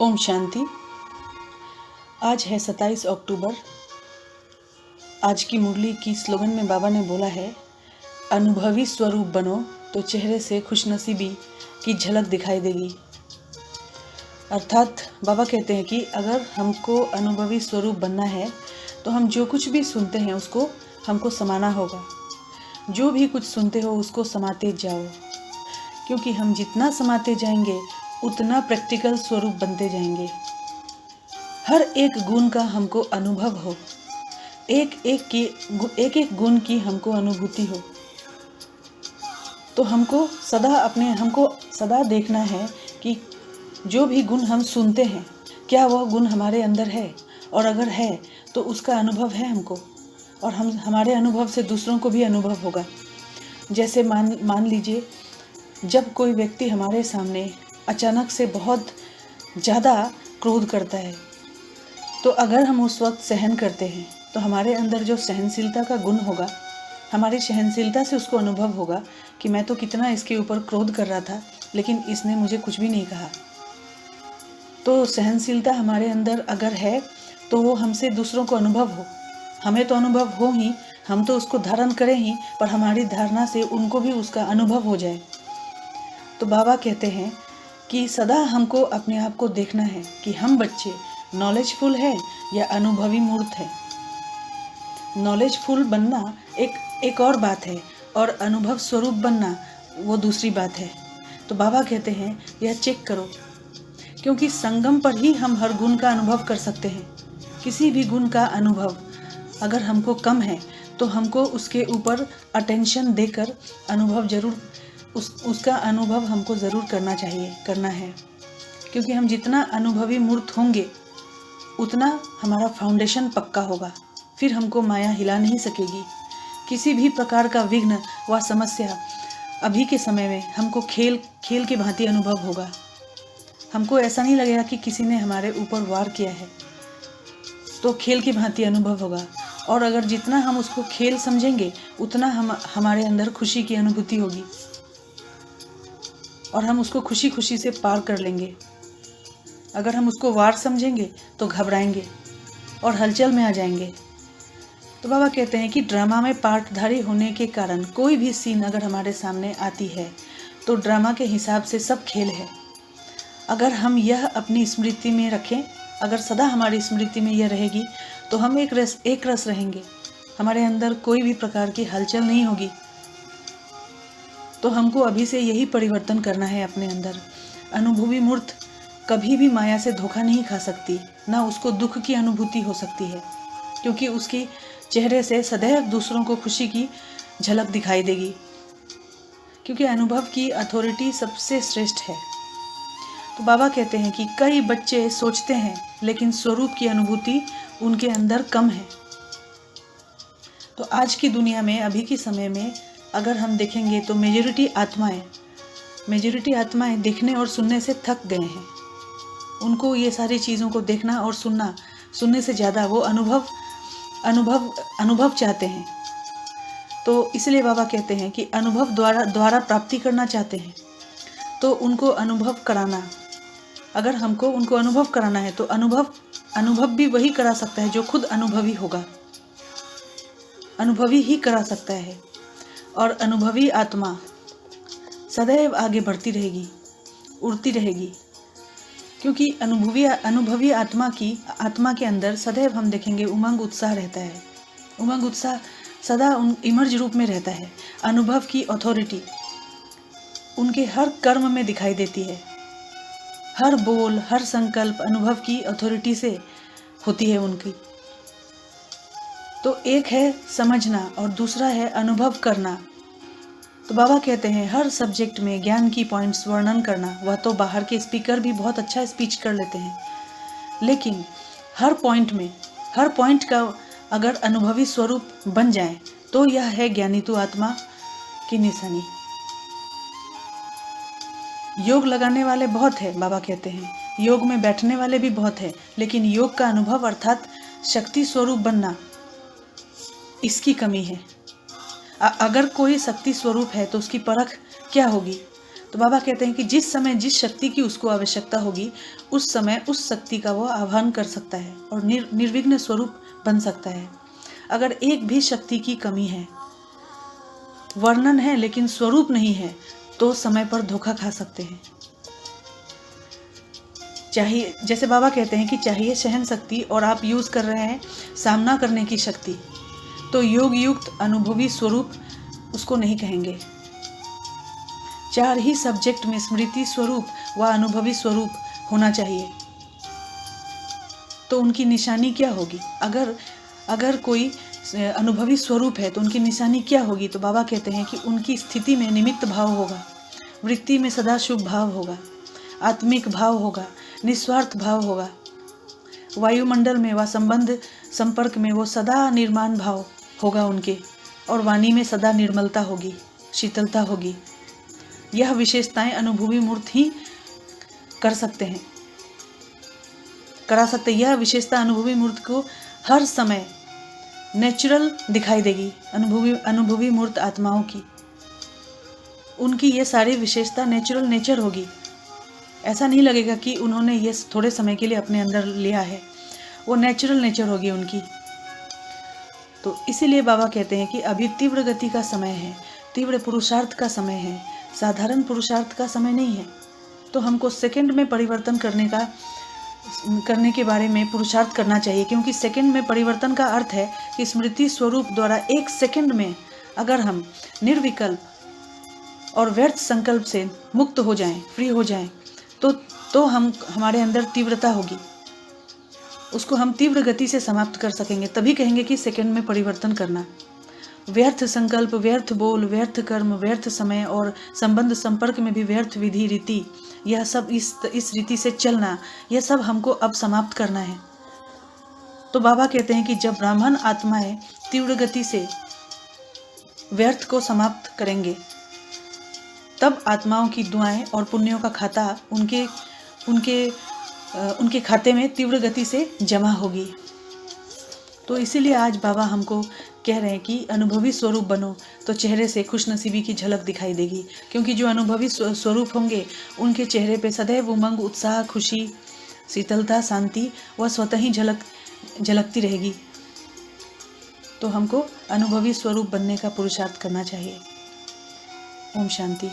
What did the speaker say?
ओम शांति। आज है 27 अक्टूबर। आज की मुरली की स्लोगन में बाबा ने बोला है, अनुभवी स्वरूप बनो तो चेहरे से खुशनसीबी की झलक दिखाई देगी। अर्थात बाबा कहते हैं कि अगर हमको अनुभवी स्वरूप बनना है तो हम जो कुछ भी सुनते हैं उसको हमको समाना होगा। जो भी कुछ सुनते हो उसको समाते जाओ, क्योंकि हम जितना समाते जाएंगे उतना प्रैक्टिकल स्वरूप बनते जाएंगे। हर एक गुण का हमको अनुभव हो, एक एक गुण की हमको अनुभूति हो, तो हमको सदा देखना है कि जो भी गुण हम सुनते हैं क्या वह गुण हमारे अंदर है, और अगर है तो उसका अनुभव है हमको, और हमारे अनुभव से दूसरों को भी अनुभव होगा। जैसे मान लीजिए, जब कोई व्यक्ति हमारे सामने अचानक से बहुत ज़्यादा क्रोध करता है, तो अगर हम उस वक्त सहन करते हैं तो हमारे अंदर जो सहनशीलता का गुण होगा, हमारी सहनशीलता से उसको अनुभव होगा कि मैं तो कितना इसके ऊपर क्रोध कर रहा था लेकिन इसने मुझे कुछ भी नहीं कहा। तो सहनशीलता हमारे अंदर अगर है तो वो हमसे दूसरों को अनुभव हो, हमें तो अनुभव हो ही, हम तो उसको धारण करें ही, पर हमारी धारणा से उनको भी उसका अनुभव हो जाए। तो बाबा कहते हैं कि सदा हमको अपने आप को देखना है कि हम बच्चे नॉलेजफुल है या अनुभवी मूर्त है। नॉलेजफुल बनना एक और बात है, और अनुभव स्वरूप बनना वो दूसरी बात है। तो बाबा कहते हैं यह चेक करो, क्योंकि संगम पर ही हम हर गुण का अनुभव कर सकते हैं। किसी भी गुण का अनुभव अगर हमको कम है तो हमको उसके ऊपर अटेंशन देकर अनुभव जरूर उसका अनुभव हमको ज़रूर करना है, क्योंकि हम जितना अनुभवी मूर्त होंगे उतना हमारा फाउंडेशन पक्का होगा। फिर हमको माया हिला नहीं सकेगी। किसी भी प्रकार का विघ्न व समस्या अभी के समय में हमको खेल की भांति अनुभव होगा। हमको ऐसा नहीं लगेगा कि किसी ने हमारे ऊपर वार किया है, तो खेल की भांति अनुभव होगा। और अगर जितना हम उसको खेल समझेंगे उतना हमारे अंदर खुशी की अनुभूति होगी, और हम उसको खुशी खुशी से पार कर लेंगे। अगर हम उसको वार समझेंगे तो घबराएंगे और हलचल में आ जाएंगे। तो बाबा कहते हैं कि ड्रामा में पार्टधारी होने के कारण कोई भी सीन अगर हमारे सामने आती है तो ड्रामा के हिसाब से सब खेल है। अगर हम यह अपनी स्मृति में रखें, अगर सदा हमारी स्मृति में यह रहेगी तो हम एक रस रहेंगे, हमारे अंदर कोई भी प्रकार की हलचल नहीं होगी। तो हमको अभी से यही परिवर्तन करना है अपने अंदर। अनुभवी मूर्त कभी भी माया से धोखा नहीं खा सकती, ना उसको दुख की अनुभूति हो सकती है, क्योंकि उसकी चेहरे से सदैव दूसरों को खुशी की झलक दिखाई देगी, क्योंकि अनुभव की अथॉरिटी सबसे श्रेष्ठ है। तो बाबा कहते हैं कि कई बच्चे सोचते हैं लेकिन स्वरूप की अनुभूति उनके अंदर कम है। तो आज की दुनिया में, अभी के समय में अगर हम देखेंगे तो मेजॉरिटी आत्माएं देखने और सुनने से थक गए हैं। उनको ये सारी चीज़ों को देखना और सुनने से ज़्यादा वो अनुभव चाहते हैं। तो इसलिए बाबा कहते हैं कि अनुभव द्वारा प्राप्ति करना चाहते हैं, तो उनको अनुभव कराना, अगर हमको उनको अनुभव कराना है तो अनुभव भी वही करा सकता है जो खुद अनुभवी होगा, अनुभवी ही करा सकता है। और अनुभवी आत्मा सदैव आगे बढ़ती रहेगी, उड़ती रहेगी, क्योंकि अनुभवी आत्मा के अंदर सदैव हम देखेंगे उमंग उत्साह रहता है। उमंग उत्साह सदा इमर्ज रूप में रहता है। अनुभव की अथॉरिटी उनके हर कर्म में दिखाई देती है। हर बोल, हर संकल्प अनुभव की अथॉरिटी से होती है उनकी। तो एक है समझना और दूसरा है अनुभव करना। तो बाबा कहते हैं हर सब्जेक्ट में ज्ञान की पॉइंट्स वर्णन करना, वह तो बाहर के स्पीकर भी बहुत अच्छा स्पीच कर लेते हैं, लेकिन हर पॉइंट का अगर अनुभवी स्वरूप बन जाए तो यह है ज्ञानीतु आत्मा की निशानी। योग लगाने वाले बहुत है, बाबा कहते हैं योग में बैठने वाले भी बहुत है, लेकिन योग का अनुभव अर्थात शक्ति स्वरूप बनना, इसकी कमी है। अगर कोई शक्ति स्वरूप है तो उसकी परख क्या होगी? तो बाबा कहते हैं कि जिस समय जिस शक्ति की उसको आवश्यकता होगी उस समय उस शक्ति का वो आह्वान कर सकता है और निर्विघ्न स्वरूप बन सकता है। अगर एक भी शक्ति की कमी है, वर्णन है लेकिन स्वरूप नहीं है, तो समय पर धोखा खा सकते हैं। चाहिए, जैसे बाबा कहते हैं कि चाहिए सहन शक्ति और आप यूज कर रहे हैं सामना करने की शक्ति, तो योग युक्त अनुभवी स्वरूप उसको नहीं कहेंगे। 4 ही सब्जेक्ट में स्मृति स्वरूप व अनुभवी स्वरूप होना चाहिए। तो उनकी निशानी क्या होगी? अगर कोई अनुभवी स्वरूप है तो उनकी निशानी क्या होगी? तो बाबा कहते हैं कि उनकी स्थिति में निमित्त भाव होगा, वृत्ति में सदा शुभ भाव होगा, आत्मिक भाव होगा, निस्वार्थ भाव होगा, वायुमंडल में व संबंध संपर्क में वो सदा निर्माण भाव होगा उनके, और वाणी में सदा निर्मलता होगी, शीतलता होगी। यह विशेषताएं अनुभवी मूर्त ही करा सकते हैं। यह विशेषता अनुभवी मूर्त को हर समय नेचुरल दिखाई देगी। अनुभवी मूर्त आत्माओं की उनकी ये सारी विशेषता नेचुरल नेचर होगी। ऐसा नहीं लगेगा कि उन्होंने ये थोड़े समय के लिए अपने अंदर लिया है, वो नेचुरल नेचर होगी उनकी। तो इसीलिए बाबा कहते हैं कि अभी तीव्र गति का समय है, तीव्र पुरुषार्थ का समय है, साधारण पुरुषार्थ का समय नहीं है। तो हमको सेकंड में परिवर्तन करने के बारे में पुरुषार्थ करना चाहिए, क्योंकि सेकंड में परिवर्तन का अर्थ है कि स्मृति स्वरूप द्वारा 1 सेकंड में अगर हम निर्विकल्प और व्यर्थ संकल्प से मुक्त हो जाएं, फ्री हो जाएं, तो हमारे अंदर तीव्रता होगी, उसको हम तीव्र गति से समाप्त कर सकेंगे। तभी कहेंगे कि सेकंड में परिवर्तन करना। व्यर्थ संकल्प, व्यर्थ बोल, व्यर्थ कर्म, व्यर्थ समय और संबंध संपर्क में भी व्यर्थ विधि रीति, यह सब इस रीति से चलना, यह सब हमको अब समाप्त करना है। तो बाबा कहते हैं कि जब ब्राह्मण आत्माएं तीव्र गति से व्यर्थ को समाप्त करेंगे, तब आत्माओं की दुआएं और पुण्यों का खाता उनके खाते में तीव्र गति से जमा होगी। तो इसीलिए आज बाबा हमको कह रहे हैं कि अनुभवी स्वरूप बनो, तो चेहरे से खुशनसीबी की झलक दिखाई देगी। क्योंकि जो अनुभवी स्वरूप होंगे उनके चेहरे पे सदैव उमंग, उत्साह, खुशी, शीतलता, शांति वह स्वतः ही झलकती रहेगी। तो हमको अनुभवी स्वरूप बनने का पुरुषार्थ करना चाहिए। ओम शांति।